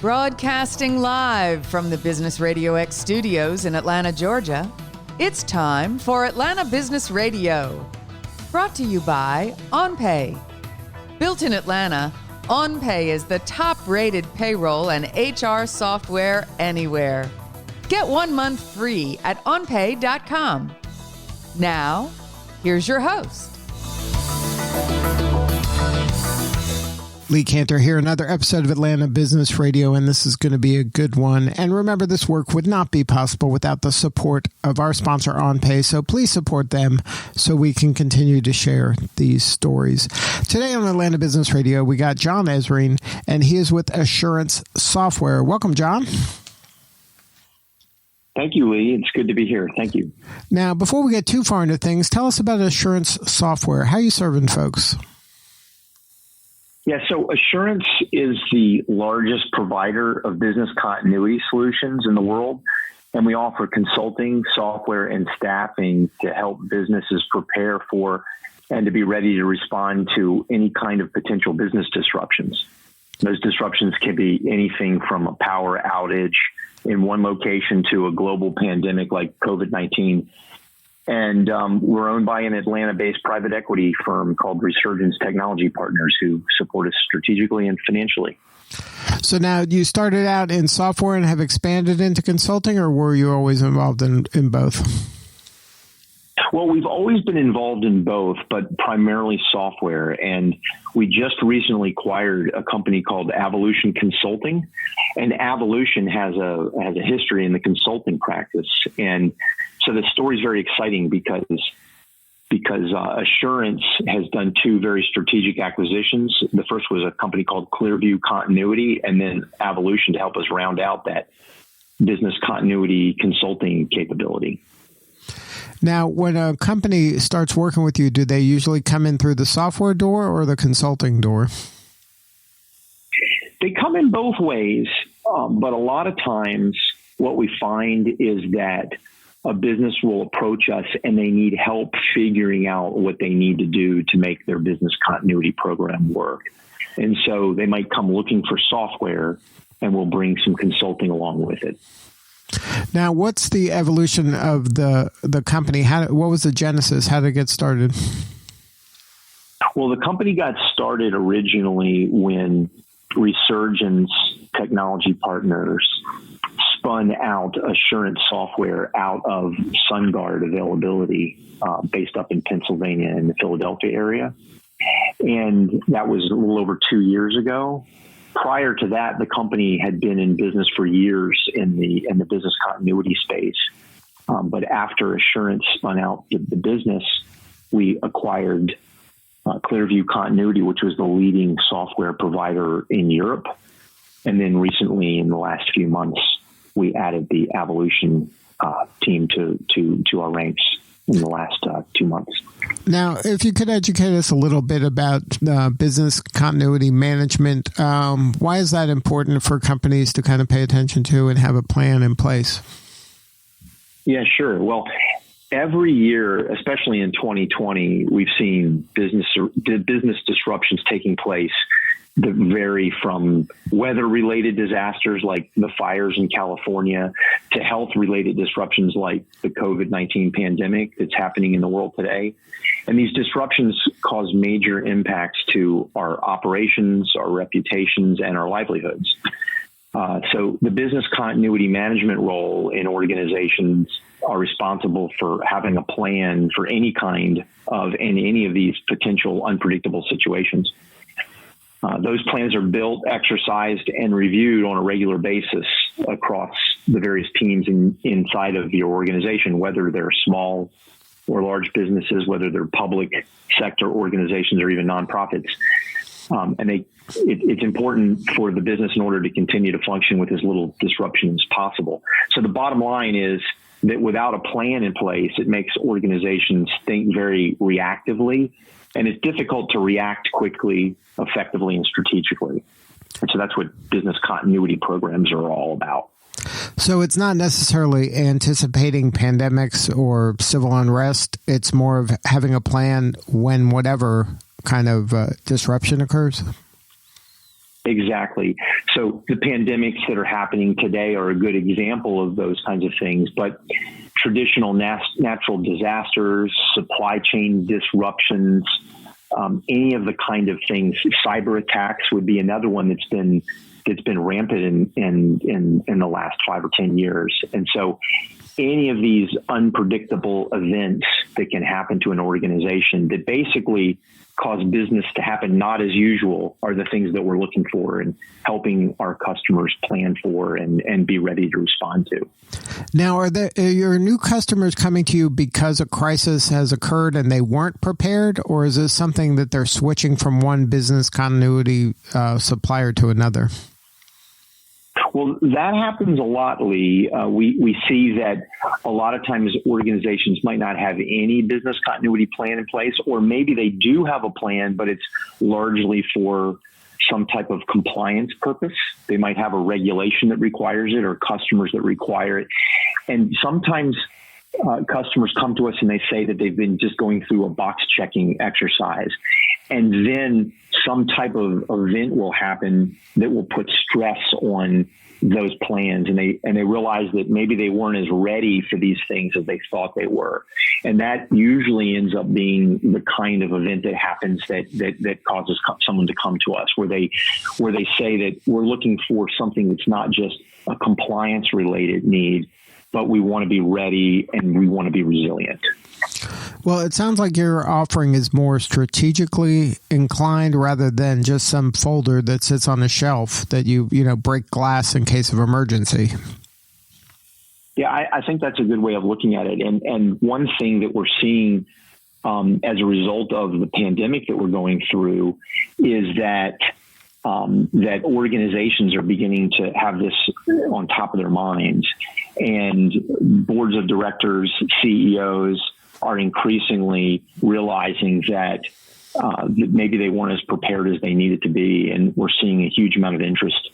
Broadcasting live from the Business RadioX studios in Atlanta, Georgia, it's time for Atlanta Business Radio. Brought to you by OnPay. Built in Atlanta, OnPay is the top-rated payroll and HR software anywhere. Get 1 month free at onpay.com. Now, here's your host. Lee Cantor here, another episode of Atlanta Business Radio, and this is going to be a good one. And remember, this work would not be possible without the support of our sponsor, OnPay, so please support them so we can continue to share these stories. Today on Atlanta Business Radio, we got Jon Ezrine, and he is with Assurance Software. Welcome, Jon. Thank you, Lee. It's good to be here. Thank you. Now, before we get too far into things, tell us about Assurance Software. How are you serving folks? Yeah, so Assurance is the largest provider of business continuity solutions in the world, and we offer consulting, software, and staffing to help businesses prepare for and to be ready to respond to any kind of potential business disruptions. Those disruptions can be anything from a power outage in one location to a global pandemic like COVID-19. And we're owned by an Atlanta-based private equity firm called Resurgence Technology Partners, who support us strategically and financially. So now you started out in software and have expanded into consulting, or were you always involved in both? Well, we've always been involved in both, but primarily software. And we just recently acquired a company called Evolution Consulting. And Evolution has a history in the consulting practice. And so the story is very exciting because Assurance has done two very strategic acquisitions. The first was a company called Clearview Continuity, and then Evolution to help us round out that business continuity consulting capability. Now, when a company starts working with you, do they usually come in through the software door or the consulting door? They come in both ways, but a lot of times what we find is that a business will approach us and they need help figuring out what they need to do to make their business continuity program work. And so they might come looking for software, and we'll bring some consulting along with it. Now, what's the evolution of the company? What was the genesis? How did it get started? Well, the company got started originally when Resurgence Technology Partners spun out Assurance Software out of SunGuard availability based up in Pennsylvania and the Philadelphia area. And that was a little over 2 years ago. Prior to that, the company had been in business for years in the business continuity space. But after Assurance spun out the business, we acquired Clearview Continuity, which was the leading software provider in Europe. And then recently, in the last few months, we added the Evolution team to our ranks in the last 2 months. Now, if you could educate us a little bit about business continuity management, why is that important for companies to kind of pay attention to and have a plan in place? Yeah, sure. Well, every year, especially in 2020, we've seen business disruptions taking place that vary from weather-related disasters like the fires in California to health-related disruptions like the COVID-19 pandemic that's happening in the world today. And these disruptions cause major impacts to our operations, our reputations, and our livelihoods. So the business continuity management role in organizations are responsible for having a plan for any kind of any of these potential unpredictable situations. Those plans are built, exercised, and reviewed on a regular basis across the various teams inside of your organization, whether they're small or large businesses, whether they're public sector organizations or even nonprofits. And it's important for the business in order to continue to function with as little disruption as possible. So the bottom line is that without a plan in place, it makes organizations think very reactively, and it's difficult to react quickly, effectively, and strategically. And so that's what business continuity programs are all about. So it's not necessarily anticipating pandemics or civil unrest. It's more of having a plan when whatever kind of disruption occurs. Exactly. So the pandemics that are happening today are a good example of those kinds of things. But traditional natural disasters, supply chain disruptions, any of the kind of things, cyber attacks would be another one that's been rampant in the last 5 or 10 years. And so any of these unpredictable events that can happen to an organization that basically cause business to happen not as usual are the things that we're looking for and helping our customers plan for and be ready to respond to. Now, are your new customers coming to you because a crisis has occurred and they weren't prepared, or is this something that they're switching from one business continuity supplier to another? Well, that happens a lot, Lee. We see that a lot of times organizations might not have any business continuity plan in place, or maybe they do have a plan, but it's largely for some type of compliance purpose. They might have a regulation that requires it or customers that require it. And sometimes customers come to us and they say that they've been just going through a box checking exercise. And then some type of event will happen that will put stress on those plans, and they realize that maybe they weren't as ready for these things as they thought they were. And that usually ends up being the kind of event that happens that causes someone to come to us, where they say that we're looking for something that's not just a compliance related need, but we want to be ready and we want to be resilient. Well, it sounds like your offering is more strategically inclined rather than just some folder that sits on a shelf that you break glass in case of emergency. Yeah, I think that's a good way of looking at it. And one thing that we're seeing as a result of the pandemic that we're going through is that organizations are beginning to have this on top of their minds, and boards of directors, CEOs are increasingly realizing that maybe they weren't as prepared as they needed to be. And we're seeing a huge amount of interest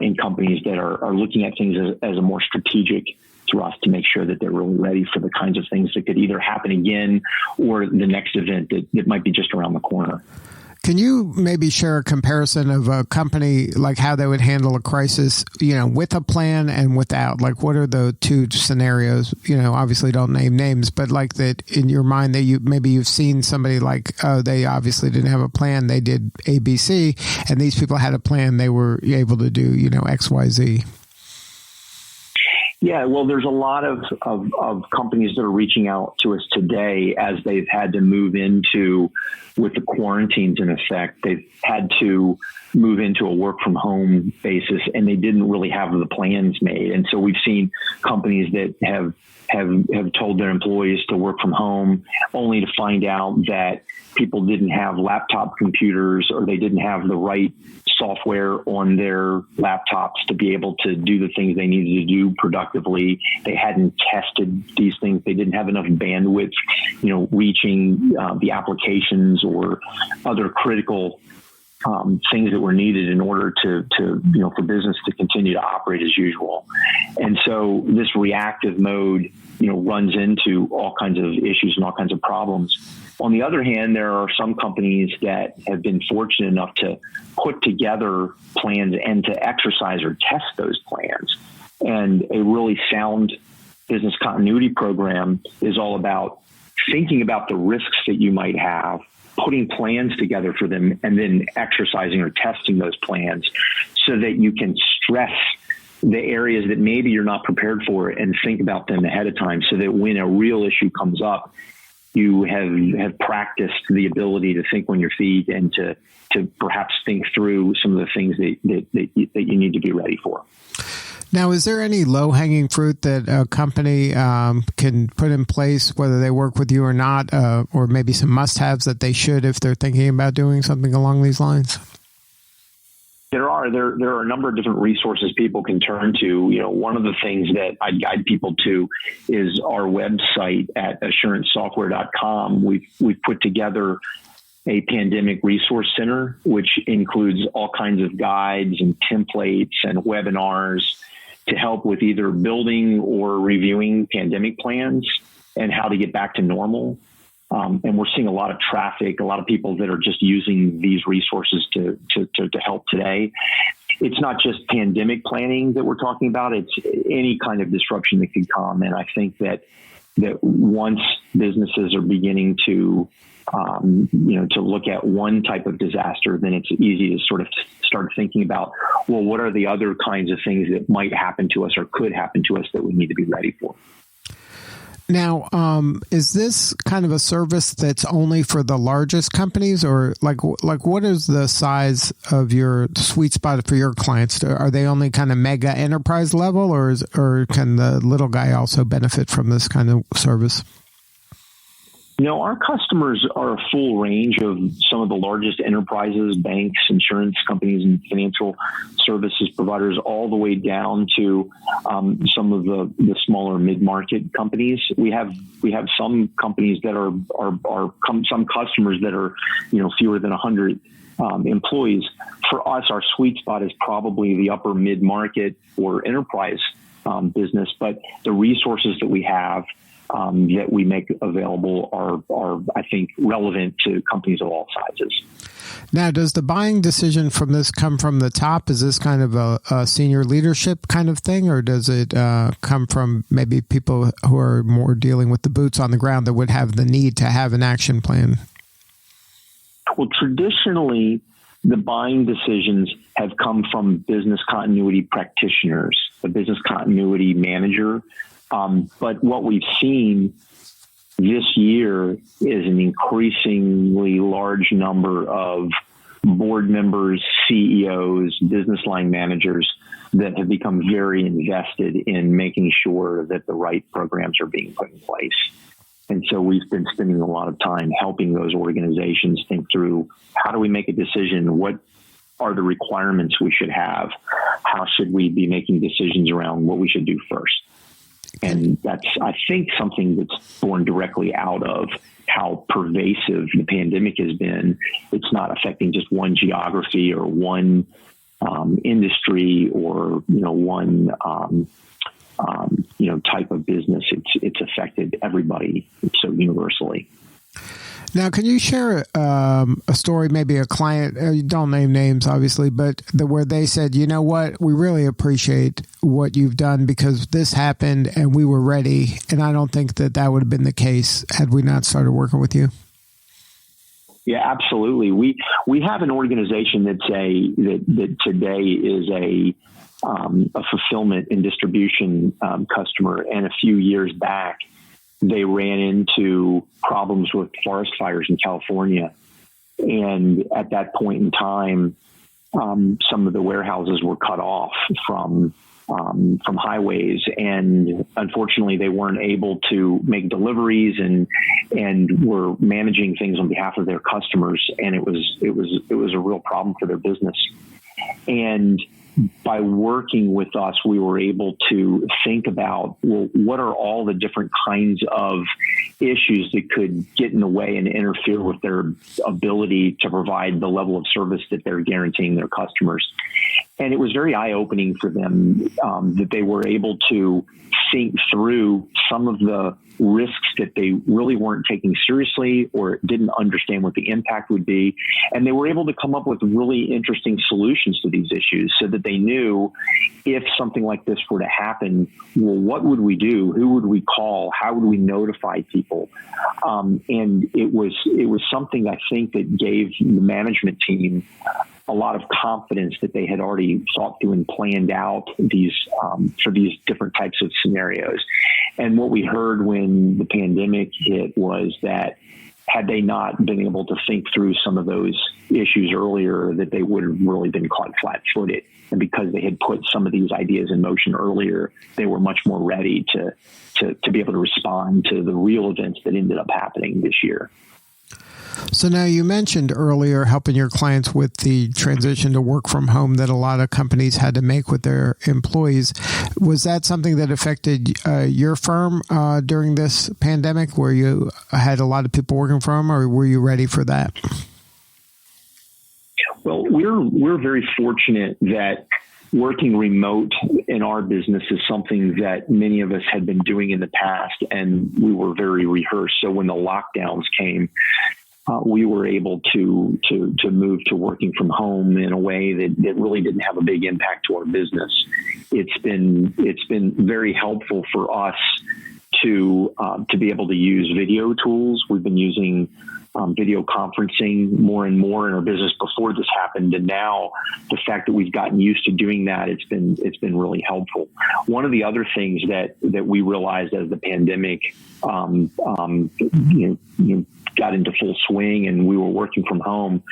in companies that are looking at things as a more strategic thrust to make sure that they're really ready for the kinds of things that could either happen again or the next event that might be just around the corner. Can you maybe share a comparison of a company, like how they would handle a crisis, with a plan and without? Like, what are the two scenarios? Obviously don't name names, but like that in your mind that you've seen somebody like, oh, they obviously didn't have a plan. They did ABC, and these people had a plan. They were able to do, X, Y, Z. Yeah, well, there's a lot of companies that are reaching out to us today as they've had to move into, with the quarantines in effect, they've had to move into a work from home basis, and they didn't really have the plans made. And so we've seen companies that have told their employees to work from home, only to find out that people didn't have laptop computers, or they didn't have the right software on their laptops to be able to do the things they needed to do productively. They hadn't tested these things. They didn't have enough bandwidth, reaching the applications or other critical things that were needed in order to for business to continue to operate as usual. And so this reactive mode, runs into all kinds of issues and all kinds of problems. On the other hand, there are some companies that have been fortunate enough to put together plans and to exercise or test those plans. And a really sound business continuity program is all about thinking about the risks that you might have, putting plans together for them, and then exercising or testing those plans so that you can stress the areas that maybe you're not prepared for and think about them ahead of time, so that when a real issue comes up, you have practiced the ability to think on your feet and to perhaps think through some of the things that you need to be ready for. Now, is there any low-hanging fruit that a company can put in place, whether they work with you or not, or maybe some must-haves that they should if they're thinking about doing something along these lines? There are a number of different resources people can turn to. One of the things that I guide people to is our website at assurancesoftware.com. We've put together a pandemic resource center, which includes all kinds of guides and templates and webinars to help with either building or reviewing pandemic plans and how to get back to normal. And we're seeing a lot of traffic, a lot of people that are just using these resources to help today. It's not just pandemic planning that we're talking about. It's any kind of disruption that could come. And I think that once businesses are beginning to look at one type of disaster, then it's easy to sort of start thinking about, well, what are the other kinds of things that might happen to us or could happen to us that we need to be ready for? Now, is this kind of a service that's only for the largest companies, or like what is the size of your sweet spot for your clients? Are they only kind of mega enterprise level, or can the little guy also benefit from this kind of service? No, our customers are a full range of some of the largest enterprises, banks, insurance companies, and financial services providers, all the way down to some of the smaller mid-market companies. We have some companies that are some customers that are fewer than 100 employees. For us, our sweet spot is probably the upper mid-market or enterprise business, but the resources that we have that we make available are, I think, relevant to companies of all sizes. Now, does the buying decision from this come from the top? Is this kind of a senior leadership kind of thing, or does it come from maybe people who are more dealing with the boots on the ground that would have the need to have an action plan? Well, traditionally, the buying decisions have come from business continuity practitioners, a business continuity manager. But what we've seen this year is an increasingly large number of board members, CEOs, business line managers that have become very invested in making sure that the right programs are being put in place. And so we've been spending a lot of time helping those organizations think through, how do we make a decision? What are the requirements we should have? How should we be making decisions around what we should do first? And that's, I think, something that's born directly out of how pervasive the pandemic has been. It's not affecting just one geography or one industry or one type of business. It's affected everybody so universally. Now, can you share a story, maybe a client, you don't name names, obviously, but where they said, you know what, we really appreciate what you've done because this happened and we were ready. And I don't think that would have been the case had we not started working with you. Yeah, absolutely. We have an organization that today is a fulfillment and distribution customer. And a few years back, they ran into problems with forest fires in California. And at that point in time, some of the warehouses were cut off from highways. And unfortunately, they weren't able to make deliveries and were managing things on behalf of their customers. And it was a real problem for their business. And by working with us, we were able to think about, well, what are all the different kinds of issues that could get in the way and interfere with their ability to provide the level of service that they're guaranteeing their customers. And it was very eye-opening for them that they were able to think through some of the risks that they really weren't taking seriously or didn't understand what the impact would be. And they were able to come up with really interesting solutions to these issues so that they knew if something like this were to happen, well, what would we do? Who would we call? How would we notify people? And it was something I think that gave the management team a lot of confidence that they had already thought through and planned out these for these different types of scenarios. And what we heard when the pandemic hit was that had they not been able to think through some of those issues earlier, that they would have really been caught flat-footed. And because they had put some of these ideas in motion earlier, they were much more ready to be able to respond to the real events that ended up happening this year. So now you mentioned earlier helping your clients with the transition to work from home that a lot of companies had to make with their employees. Was that something that affected your firm during this pandemic where you had a lot of people working from, or were you ready for that? Well, we're very fortunate that working remote in our business is something that many of us had been doing in the past, and we were very rehearsed. So when the lockdowns came, we were able to move to working from home in a way that really didn't have a big impact to our business. It's been very helpful for us to be able to use video tools. We've been using video conferencing more and more in our business before this happened, and now the fact that we've gotten used to doing that, it's been really helpful. One of the other things that we realized as the pandemic got into full swing and we were working from home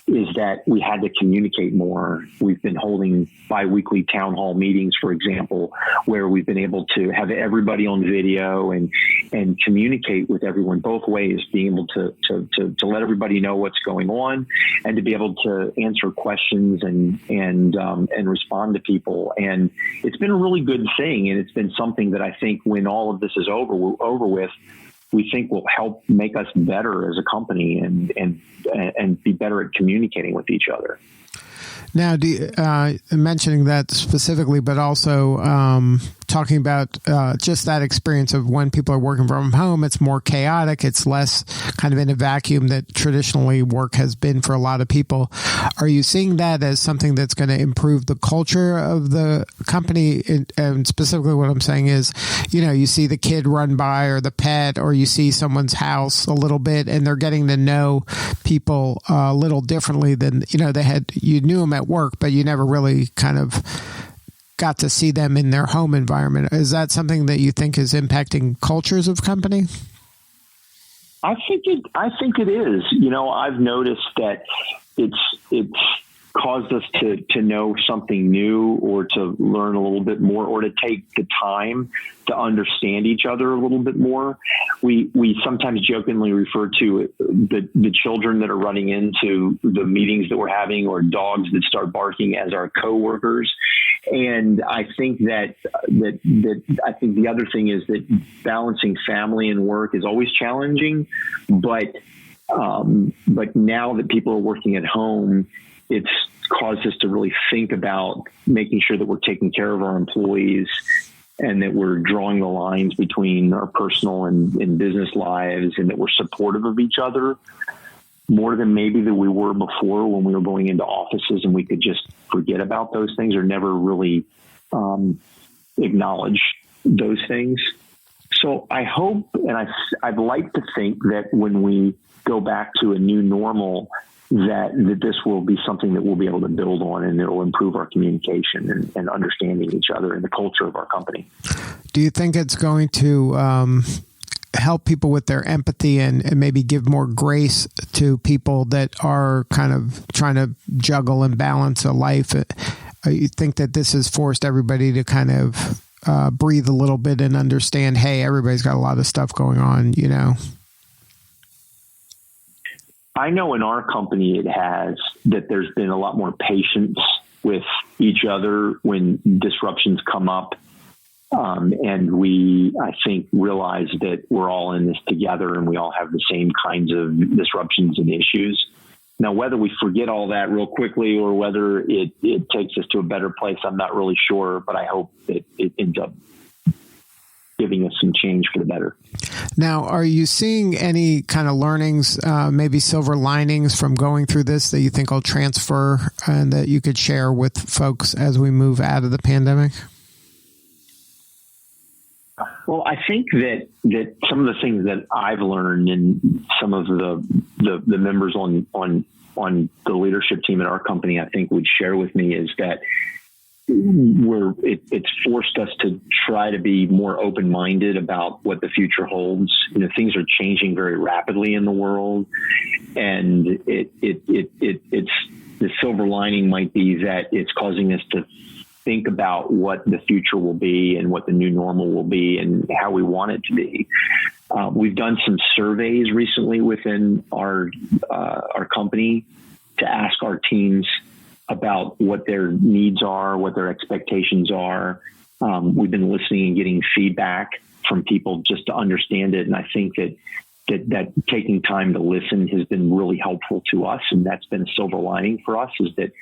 is that we had to communicate more. We've been holding bi-weekly town hall meetings, for example, where we've been able to have everybody on video and communicate with everyone both ways, being able to let everybody know what's going on and to be able to answer questions and respond to people. And it's been a really good thing. And it's been something that I think when all of this is over with, we think will help make us better as a company and be better at communicating with each other. Now, mentioning that specifically, but also talking about just that experience of when people are working from home, it's more chaotic. It's less kind of in a vacuum that traditionally work has been for a lot of people. Are you seeing that as something that's going to improve the culture of the company? And specifically what I'm saying is, you see the kid run by or the pet, or you see someone's house a little bit and they're getting to know people a little differently than, you knew them at work, but you never really kind of got to see them in their home environment. Is that something that you think is impacting cultures of company? I think it is. I've noticed that it's caused us to know something new or to learn a little bit more or to take the time to understand each other a little bit more. We sometimes jokingly refer to the children that are running into the meetings that we're having or dogs that start barking as our coworkers. And I think that I think the other thing is that balancing family and work is always challenging, but now that people are working at home, it's caused us to really think about making sure that we're taking care of our employees and that we're drawing the lines between our personal and business lives and that we're supportive of each other more than maybe that we were before when we were going into offices and we could just forget about those things or never really acknowledge those things. So I hope, and I'd like to think that when we go back to a new normal, that this will be something that we'll be able to build on and it'll improve our communication and understanding each other and the culture of our company. Do you think it's going to help people with their empathy and maybe give more grace to people that are kind of trying to juggle and balance a life? You think that this has forced everybody to kind of breathe a little bit and understand, hey, everybody's got a lot of stuff going on, I know in our company it has, that there's been a lot more patience with each other when disruptions come up. And we, I think, realize that we're all in this together and we all have the same kinds of disruptions and issues. Now, whether we forget all that real quickly or whether it takes us to a better place, I'm not really sure, but I hope that it ends up giving us some change for the better. Now, are you seeing any kind of learnings, maybe silver linings from going through this that you think will transfer and that you could share with folks as we move out of the pandemic? Well, I think that some of the things that I've learned and some of the members on the leadership team at our company, I think would share with me is that it's forced us to try to be more open-minded about what the future holds. Things are changing very rapidly in the world, and it's the silver lining might be that it's causing us to think about what the future will be and what the new normal will be and how we want it to be. We've done some surveys recently within our company to ask our teams about what their needs are, what their expectations are. We've been listening and getting feedback from people just to understand it. And I think that taking time to listen has been really helpful to us. And that's been a silver lining for us, is that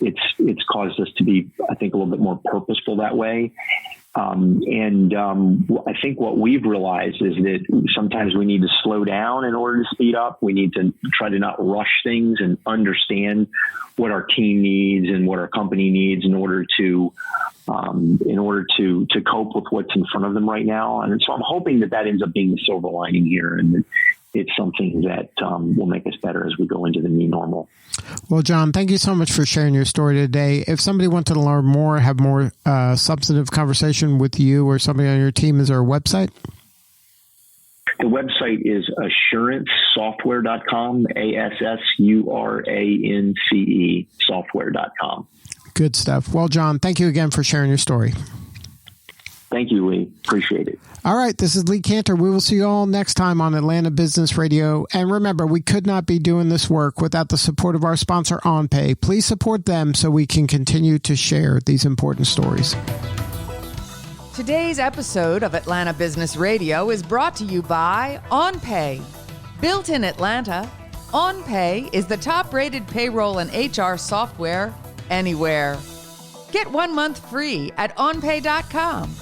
it's caused us to be, I think, a little bit more purposeful that way. I think what we've realized is that sometimes we need to slow down in order to speed up. We need to try to not rush things and understand what our team needs and what our company needs in order to cope with what's in front of them right now. And so I'm hoping that ends up being the silver lining here, and that it's something that will make us better as we go into the new normal. Well, Jon, thank you so much for sharing your story today. If somebody wanted to learn more, have more substantive conversation with you or somebody on your team, is there a website? The website is assurancesoftware.com, ASSURANCE software.com. Good stuff. Well, Jon, thank you again for sharing your story. Thank you, Lee. Appreciate it. All right. This is Lee Cantor. We will see you all next time on Atlanta Business Radio. And remember, we could not be doing this work without the support of our sponsor, OnPay. Please support them so we can continue to share these important stories. Today's episode of Atlanta Business Radio is brought to you by OnPay. Built in Atlanta, OnPay is the top-rated payroll and HR software anywhere. Get 1 month free at onpay.com.